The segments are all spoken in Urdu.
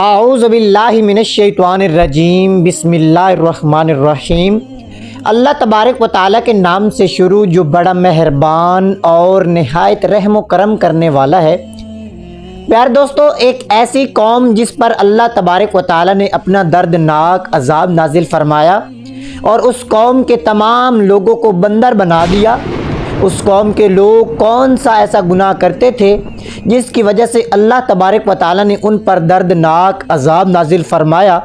اعوذ باللہ من الشیطان الرجیم، بسم اللہ الرحمن الرحیم۔ اللہ تبارک و تعالیٰ کے نام سے شروع جو بڑا مہربان اور نہایت رحم و کرم کرنے والا ہے۔ پیارے دوستو، ایک ایسی قوم جس پر اللہ تبارک و تعالیٰ نے اپنا دردناک عذاب نازل فرمایا اور اس قوم کے تمام لوگوں کو بندر بنا دیا۔ اس قوم کے لوگ کون سا ایسا گناہ کرتے تھے جس کی وجہ سے اللہ تبارک و تعالیٰ نے ان پر دردناک عذاب نازل فرمایا۔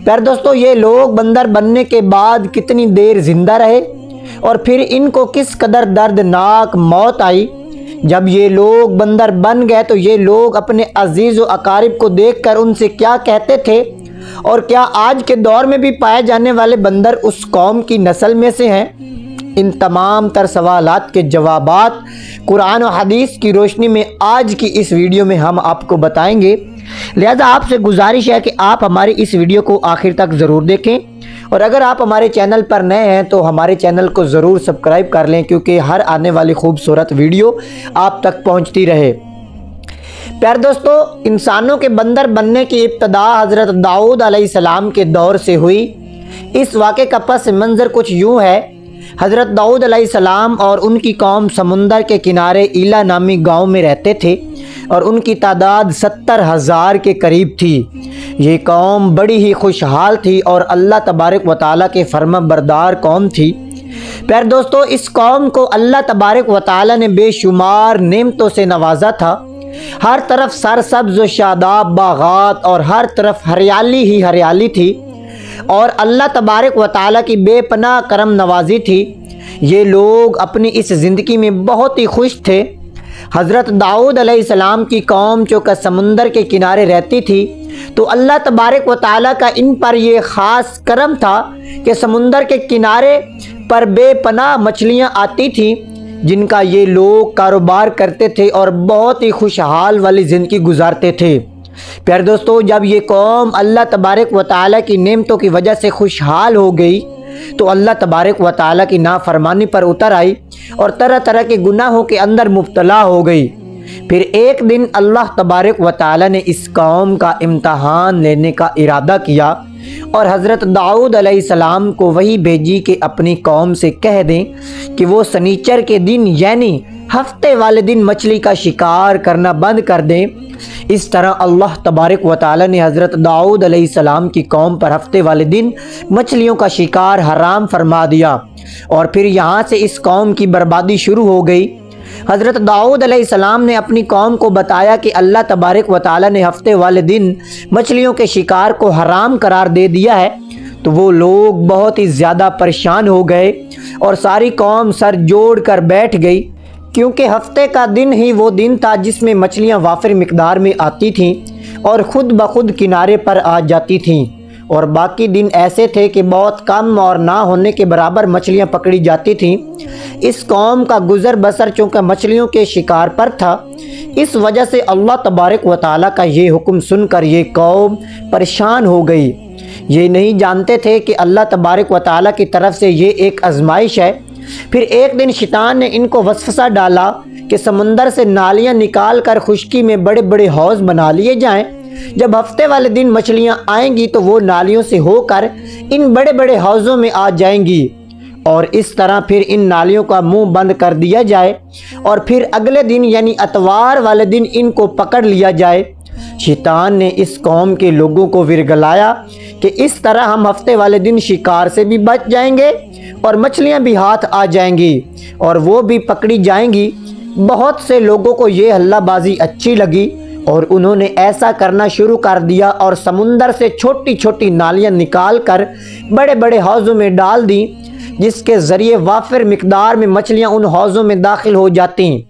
پیارے دوستو، یہ لوگ بندر بننے کے بعد کتنی دیر زندہ رہے اور پھر ان کو کس قدر دردناک موت آئی۔ جب یہ لوگ بندر بن گئے تو یہ لوگ اپنے عزیز و اقارب کو دیکھ کر ان سے کیا کہتے تھے، اور کیا آج کے دور میں بھی پائے جانے والے بندر اس قوم کی نسل میں سے ہیں؟ ان تمام تر سوالات کے جوابات قرآن و حدیث کی روشنی میں آج کی اس ویڈیو میں ہم آپ کو بتائیں گے۔ لہذا آپ سے گزارش ہے کہ آپ ہماری اس ویڈیو کو آخر تک ضرور دیکھیں، اور اگر آپ ہمارے چینل پر نئے ہیں تو ہمارے چینل کو ضرور سبسکرائب کر لیں، کیونکہ ہر آنے والی خوبصورت ویڈیو آپ تک پہنچتی رہے۔ پیارے دوستو، انسانوں کے بندر بننے کی ابتدا حضرت داؤد علیہ السلام کے دور سے ہوئی۔ اس واقعے کا پس منظر کچھ یوں ہے۔ حضرت داؤد علیہ السلام اور ان کی قوم سمندر کے کنارے ایلا نامی گاؤں میں رہتے تھے، اور ان کی تعداد 70,000 کے قریب تھی۔ یہ قوم بڑی ہی خوشحال تھی اور اللہ تبارک و تعالیٰ کے فرما بردار قوم تھی۔ پیارے دوستو، اس قوم کو اللہ تبارک و تعالیٰ نے بے شمار نعمتوں سے نوازا تھا۔ ہر طرف سرسبز و شاداب باغات اور ہر طرف ہریالی ہی ہریالی تھی، اور اللہ تبارک و تعالیٰ کی بے پناہ کرم نوازی تھی۔ یہ لوگ اپنی اس زندگی میں بہت ہی خوش تھے۔ حضرت داؤد علیہ السلام کی قوم چونکہ سمندر کے کنارے رہتی تھی تو اللہ تبارک و تعالیٰ کا ان پر یہ خاص کرم تھا کہ سمندر کے کنارے پر بے پناہ مچھلیاں آتی تھیں، جن کا یہ لوگ کاروبار کرتے تھے اور بہت ہی خوشحال والی زندگی گزارتے تھے۔ پیارے دوستو، جب یہ قوم اللہ تبارک و تعالیٰ کی نعمتوں کی وجہ سے خوشحال ہو گئی تو اللہ تبارک و تعالیٰ کی نافرمانی پر اتر آئی اور طرح طرح کے گناہوں کے اندر مبتلا ہو گئی۔ پھر ایک دن اللہ تبارک و تعالیٰ نے اس قوم کا امتحان لینے کا ارادہ کیا اور حضرت داؤد علیہ السلام کو وحی بھیجی کہ اپنی قوم سے کہہ دیں کہ وہ سنیچر کے دن یعنی ہفتے والے دن مچھلی کا شکار کرنا بند کر دیں۔ اس طرح اللہ تبارک و تعالیٰ نے حضرت داؤد علیہ السلام کی قوم پر ہفتے والے دن مچھلیوں کا شکار حرام فرما دیا، اور پھر یہاں سے اس قوم کی بربادی شروع ہو گئی۔ حضرت داؤد علیہ السلام نے اپنی قوم کو بتایا کہ اللہ تبارک و تعالیٰ نے ہفتے والے دن مچھلیوں کے شکار کو حرام قرار دے دیا ہے، تو وہ لوگ بہت ہی زیادہ پریشان ہو گئے اور ساری قوم سر جوڑ کر بیٹھ گئی، کیونکہ ہفتے کا دن ہی وہ دن تھا جس میں مچھلیاں وافر مقدار میں آتی تھیں اور خود بخود کنارے پر آ جاتی تھیں، اور باقی دن ایسے تھے کہ بہت کم اور نہ ہونے کے برابر مچھلیاں پکڑی جاتی تھیں۔ اس قوم کا گزر بسر چونکہ مچھلیوں کے شکار پر تھا، اس وجہ سے اللہ تبارک و تعالیٰ کا یہ حکم سن کر یہ قوم پریشان ہو گئی۔ یہ نہیں جانتے تھے کہ اللہ تبارک و تعالیٰ کی طرف سے یہ ایک آزمائش ہے۔ پھر ایک دن شیطان نے ان کو وسوسہ ڈالا کہ سمندر سے نالیاں نکال کر خشکی میں بڑے بڑے حوض بنا لیے جائیں۔ جب ہفتے والے دن مچھلیاں آئیں گی تو وہ نالیوں سے ہو کر ان بڑے بڑے حوضوں میں آ جائیں گی، اور اس طرح پھر ان نالیوں کا منہ بند کر دیا جائے، اور پھر اگلے دن یعنی اتوار والے دن ان کو پکڑ لیا جائے۔ شیطان نے اس قوم کے لوگوں کو ورگلایا کہ اس طرح ہم ہفتے والے دن شکار سے بھی بچ جائیں گے اور مچھلیاں بھی ہاتھ آ جائیں گی اور وہ بھی پکڑی جائیں گی۔ بہت سے لوگوں کو یہ ہلہ بازی اچھی لگی اور انہوں نے ایسا کرنا شروع کر دیا، اور سمندر سے چھوٹی چھوٹی نالیاں نکال کر بڑے بڑے حوضوں میں ڈال دیں، جس کے ذریعے وافر مقدار میں مچھلیاں ان حوضوں میں داخل ہو جاتی ہیں۔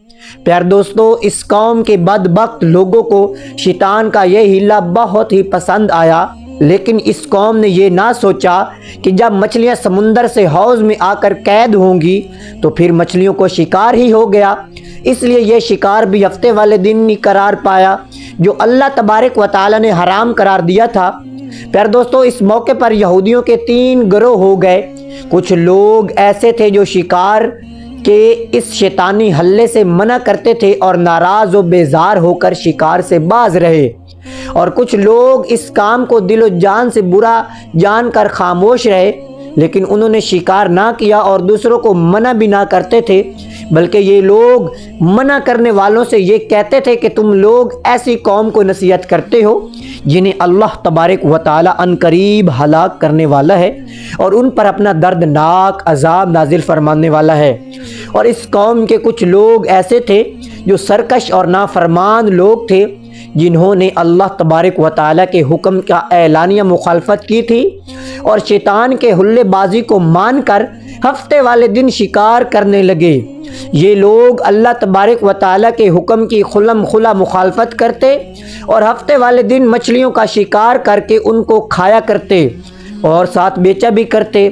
پیارے دوستو، اس قوم کے بدبخت لوگوں کو شیطان کا یہ ہیلا بہت ہی پسند آیا، لیکن اس قوم نے یہ نہ سوچا کہ جب مچھلیاں سمندر سے حوض میں آ کر قید ہوں گی تو پھر مچھلیوں کو شکار ہی ہو گیا۔ اس لیے یہ شکار بھی ہفتے والے دن ہی قرار پایا جو اللہ تبارک و تعالیٰ نے حرام قرار دیا تھا۔ پیارے دوستو، اس موقع پر یہودیوں کے 3 گروہ ہو گئے۔ کچھ لوگ ایسے تھے جو شکار کے اس شیطانی حلے سے منع کرتے تھے اور ناراض و بیزار ہو کر شکار سے باز رہے، اور کچھ لوگ اس کام کو دل و جان سے برا جان کر خاموش رہے، لیکن انہوں نے شکار نہ کیا اور دوسروں کو منع بھی نہ کرتے تھے، بلکہ یہ لوگ منع کرنے والوں سے یہ کہتے تھے کہ تم لوگ ایسی قوم کو نصیحت کرتے ہو جنہیں اللہ تبارک و تعالی ان قریب ہلاک کرنے والا ہے اور ان پر اپنا دردناک عذاب نازل فرمانے والا ہے۔ اور اس قوم کے کچھ لوگ ایسے تھے جو سرکش اور نافرمان لوگ تھے، جنہوں نے اللہ تبارک و تعالیٰ کے حکم کا اعلانیہ مخالفت کی تھی اور شیطان کے حلے بازی کو مان کر ہفتے والے دن شکار کرنے لگے۔ یہ لوگ اللہ تبارک و تعالیٰ کے حکم کی خلم خلا مخالفت کرتے اور ہفتے والے دن مچھلیوں کا شکار کر کے ان کو کھایا کرتے اور ساتھ بیچا بھی کرتے۔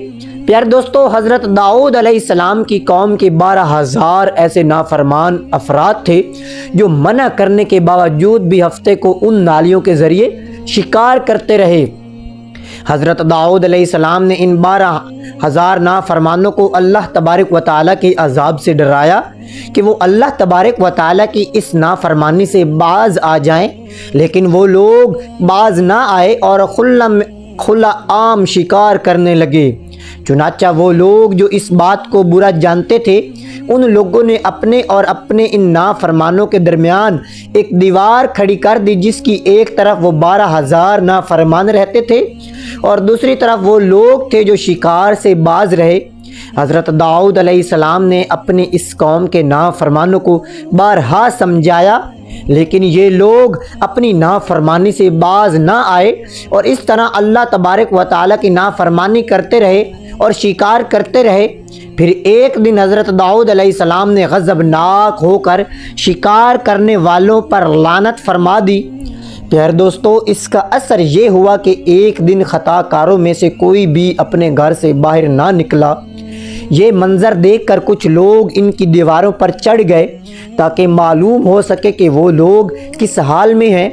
پیارے دوستو، حضرت داؤد علیہ السلام کی قوم کے 12,000 ایسے نافرمان افراد تھے جو منع کرنے کے باوجود بھی ہفتے کو ان نالیوں کے ذریعے شکار کرتے رہے۔ حضرت داؤد علیہ السلام نے ان 12,000 نافرمانوں کو اللہ تبارک و تعالیٰ کے عذاب سے ڈرایا کہ وہ اللہ تبارک و تعالیٰ کی اس نافرمانی سے باز آ جائیں، لیکن وہ لوگ باز نہ آئے اور کھلا عام شکار کرنے لگے۔ چنانچہ وہ لوگ جو اس بات کو برا جانتے تھے، ان لوگوں نے اپنے اور اپنے ان نافرمانوں کے درمیان ایک دیوار کھڑی کر دی، جس کی ایک طرف وہ 12,000 نافرمان رہتے تھے اور دوسری طرف وہ لوگ تھے جو شکار سے باز رہے۔ حضرت داؤد علیہ السلام نے اپنے اس قوم کے نافرمانوں کو بارہا سمجھایا، لیکن یہ لوگ اپنی نافرمانی سے باز نہ آئے اور اس طرح اللہ تبارک و تعالیٰ کی نافرمانی کرتے رہے اور شکار کرتے رہے۔ پھر ایک دن حضرت داؤد علیہ السلام نے غضبناک ہو کر شکار کرنے والوں پر لعنت فرما دی۔ پیارے دوستو، اس کا اثر یہ ہوا کہ ایک دن خطا کاروں میں سے کوئی بھی اپنے گھر سے باہر نہ نکلا۔ یہ منظر دیکھ کر کچھ لوگ ان کی دیواروں پر چڑھ گئے تاکہ معلوم ہو سکے کہ وہ لوگ کس حال میں ہیں۔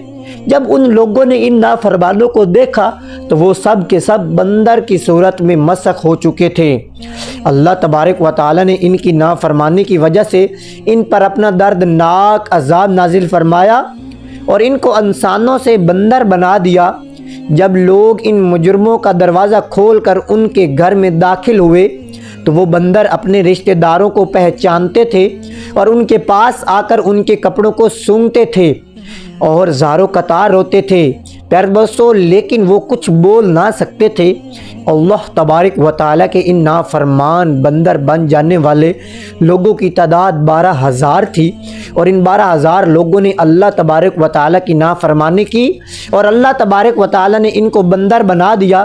جب ان لوگوں نے ان نافرمانوں کو دیکھا تو وہ سب کے سب بندر کی صورت میں مسخ ہو چکے تھے۔ اللہ تبارک و تعالیٰ نے ان کی نافرمانی کی وجہ سے ان پر اپنا دردناک عذاب نازل فرمایا اور ان کو انسانوں سے بندر بنا دیا۔ جب لوگ ان مجرموں کا دروازہ کھول کر ان کے گھر میں داخل ہوئے تو وہ بندر اپنے رشتہ داروں کو پہچانتے تھے اور ان کے پاس آ کر ان کے کپڑوں کو سونگھتے تھے اور زاروں قطار روتے تھے۔ پیارے دوستو، لیکن وہ کچھ بول نہ سکتے تھے۔ اللہ تبارک و تعالیٰ کے ان نافرمان بندر بن جانے والے لوگوں کی تعداد 12,000 تھی اور ان 12,000 لوگوں نے اللہ تبارک و تعالیٰ کی نافرمانی کی اور اللہ تبارک و تعالیٰ نے ان کو بندر بنا دیا،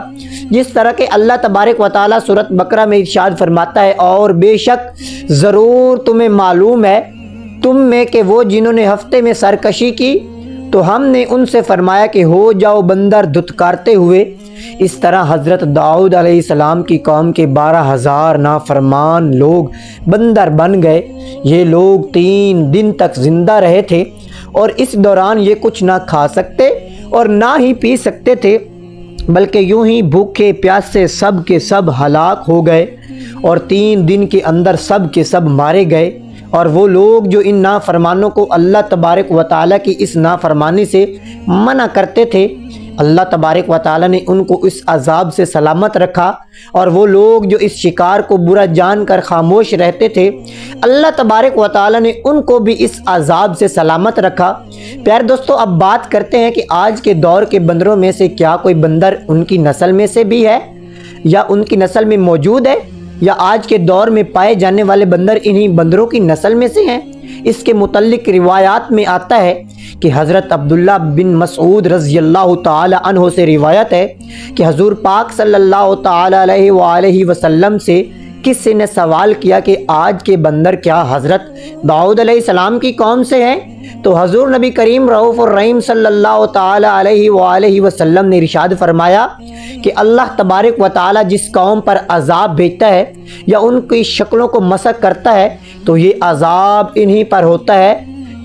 جس طرح کہ اللہ تبارک و تعالیٰ سورۃ بقرہ میں ارشاد فرماتا ہے، اور بے شک ضرور تمہیں معلوم ہے تم میں کہ وہ جنہوں نے ہفتے میں سرکشی کی تو ہم نے ان سے فرمایا کہ ہو جاؤ بندر دھتکارتے ہوئے۔ اس طرح حضرت داؤد علیہ السلام کی قوم کے 12,000 نافرمان لوگ بندر بن گئے۔ یہ لوگ 3 دن تک زندہ رہے تھے اور اس دوران یہ کچھ نہ کھا سکتے اور نہ ہی پی سکتے تھے، بلکہ یوں ہی بھوکے پیاسے سب کے سب ہلاک ہو گئے اور 3 دن کے اندر سب کے سب مارے گئے۔ اور وہ لوگ جو ان نافرمانوں کو اللہ تبارک و تعالیٰ کی اس نافرمانی سے منع کرتے تھے، اللہ تبارک و تعالیٰ نے ان کو اس عذاب سے سلامت رکھا، اور وہ لوگ جو اس شکار کو برا جان کر خاموش رہتے تھے، اللہ تبارک و تعالیٰ نے ان کو بھی اس عذاب سے سلامت رکھا۔ پیارے دوستو، اب بات کرتے ہیں کہ آج کے دور کے بندروں میں سے کیا کوئی بندر ان کی نسل میں سے بھی ہے یا ان کی نسل میں موجود ہے، یا آج کے دور میں پائے جانے والے بندر انہی بندروں کی نسل میں سے ہیں۔ اس کے متعلق روایات میں آتا ہے کہ حضرت عبداللہ بن مسعود رضی اللہ تعالی عنہ سے روایت ہے کہ حضور پاک صلی اللہ تعالی علیہ وآلہ وسلم سے کسی نے سوال کیا کہ آج کے بندر کیا حضرت داؤد علیہ السلام کی قوم سے ہیں؟ تو حضور نبی کریم رؤوف الرحیم صلی اللہ تعالی علیہ وآلہ وسلم نے ارشاد فرمایا کہ اللہ تبارک و تعالی جس قوم پر عذاب بھیجتا ہے یا ان کی شکلوں کو مسخ کرتا ہے تو یہ عذاب انہی پر ہوتا ہے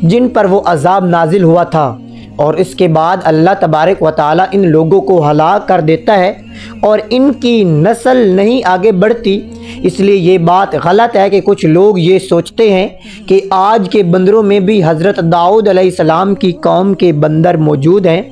جن پر وہ عذاب نازل ہوا تھا، اور اس کے بعد اللہ تبارک و تعالی ان لوگوں کو ہلاک کر دیتا ہے اور ان کی نسل نہیں آگے بڑھتی۔ اس لیے یہ بات غلط ہے کہ کچھ لوگ یہ سوچتے ہیں کہ آج کے بندروں میں بھی حضرت داؤد علیہ السلام کی قوم کے بندر موجود ہیں۔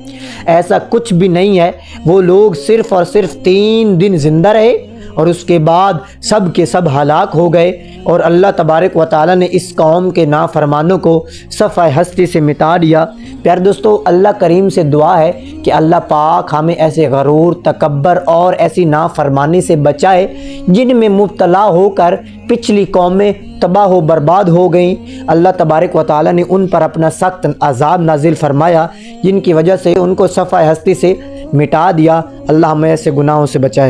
ایسا کچھ بھی نہیں ہے۔ وہ لوگ صرف اور صرف 3 دن زندہ رہے اور اس کے بعد سب کے سب ہلاک ہو گئے، اور اللہ تبارک و تعالی نے اس قوم کے نافرمانوں کو صفحہ ہستی سے مٹا دیا۔ پیارے دوستو، اللہ کریم سے دعا ہے کہ اللہ پاک ہمیں ایسے غرور، تکبر اور ایسی نافرمانی سے بچائے جن میں مبتلا ہو کر پچھلی قومیں تباہ و برباد ہو گئیں۔ اللہ تبارک و تعالی نے ان پر اپنا سخت عذاب نازل فرمایا جن کی وجہ سے ان کو صفحہ ہستی سے مٹا دیا۔ اللہ ہمیں ایسے گناہوں سے بچائے۔